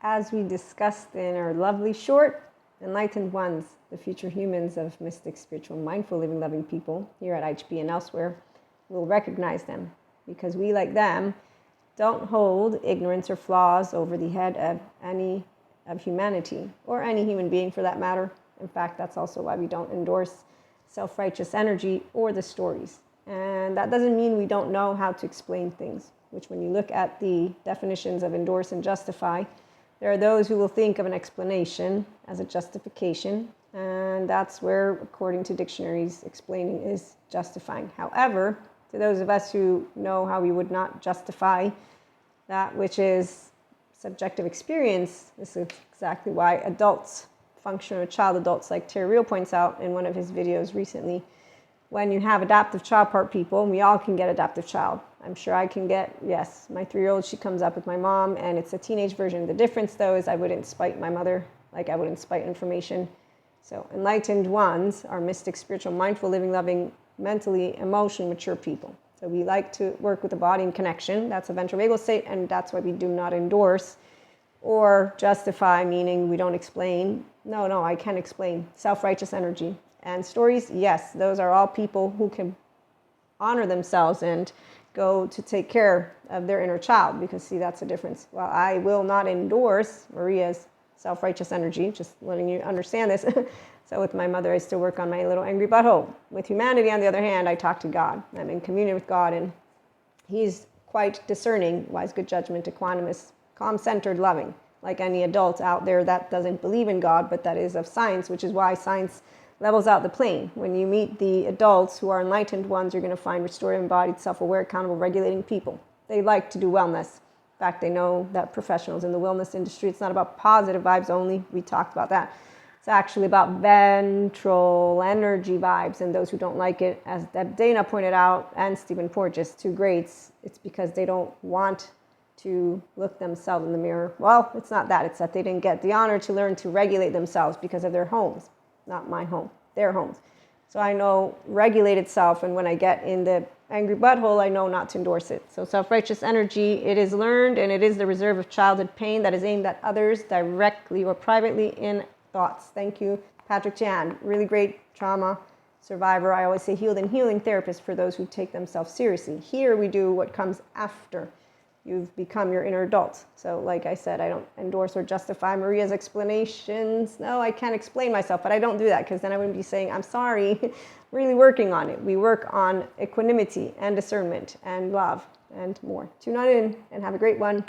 as we discussed in our lovely short Enlightened Ones, the future humans of mystic, spiritual, mindful, living, loving people here at IHB and elsewhere, will recognize them because we, like them, don't hold ignorance or flaws over the head of humanity or any human being for that matter. In fact, that's also why we don't endorse self-righteous energy or the stories. And that doesn't mean we don't know how to explain things, which when you look at the definitions of endorse and justify, there are those who will think of an explanation as a justification, and that's where, according to dictionaries, explaining is justifying. However, to those of us who know how we would not justify that which is subjective experience, this is exactly why adults function, or child adults, like Terry Real points out in one of his videos recently. When you have adaptive child part people, and we all can get adaptive child. I'm sure I can get, yes, my 3-year-old, she comes up with my mom, and it's a teenage version. The difference, though, is I wouldn't spite my mother like I wouldn't spite information. So enlightened ones are mystic, spiritual, mindful, living, loving, mentally, emotionally mature people. So we like to work with the body in connection. That's a ventral vagal state, and that's why we do not endorse or justify, meaning we don't explain. No, I can explain. Self-righteous energy. And stories, yes, those are all people who can honor themselves and go to take care of their inner child, because see, that's the difference. Well, I will not endorse Maria's self-righteous energy, just letting you understand this. So with my mother, I still work on my little angry butthole. With humanity, on the other hand, I talk to God. I'm in communion with God, and he's quite discerning, wise, good judgment, equanimous, calm-centered, loving, like any adult out there that doesn't believe in God, but that is of science, which is why science levels out the plane. When you meet the adults who are enlightened ones, you're going to find restorative, embodied, self-aware, accountable, regulating people. They like to do wellness. In fact, they know that professionals in the wellness industry, it's not about positive vibes only. We talked about that. It's actually about ventral energy vibes, and those who don't like it, as Dana pointed out, and Stephen Porges, 2 greats, it's because they don't want to look themselves in the mirror. Well, it's not that. It's that they didn't get the honor to learn to regulate themselves because of their homes. Not my home, their homes. So I know regulated self, and when I get in the angry butthole, I know not to endorse it. So self-righteous energy, it is learned, and it is the reserve of childhood pain that is aimed at others directly or privately in thoughts. Thank you, Patrick Chan. Really great trauma survivor. I always say healed and healing therapist for those who take themselves seriously. Here we do what comes after you've become your inner adult. So like I said, I don't endorse or justify Maria's explanations. No, I can't explain myself, but I don't do that because then I wouldn't be saying, I'm sorry, really working on it. We work on equanimity and discernment and love and more. Tune on in and have a great one.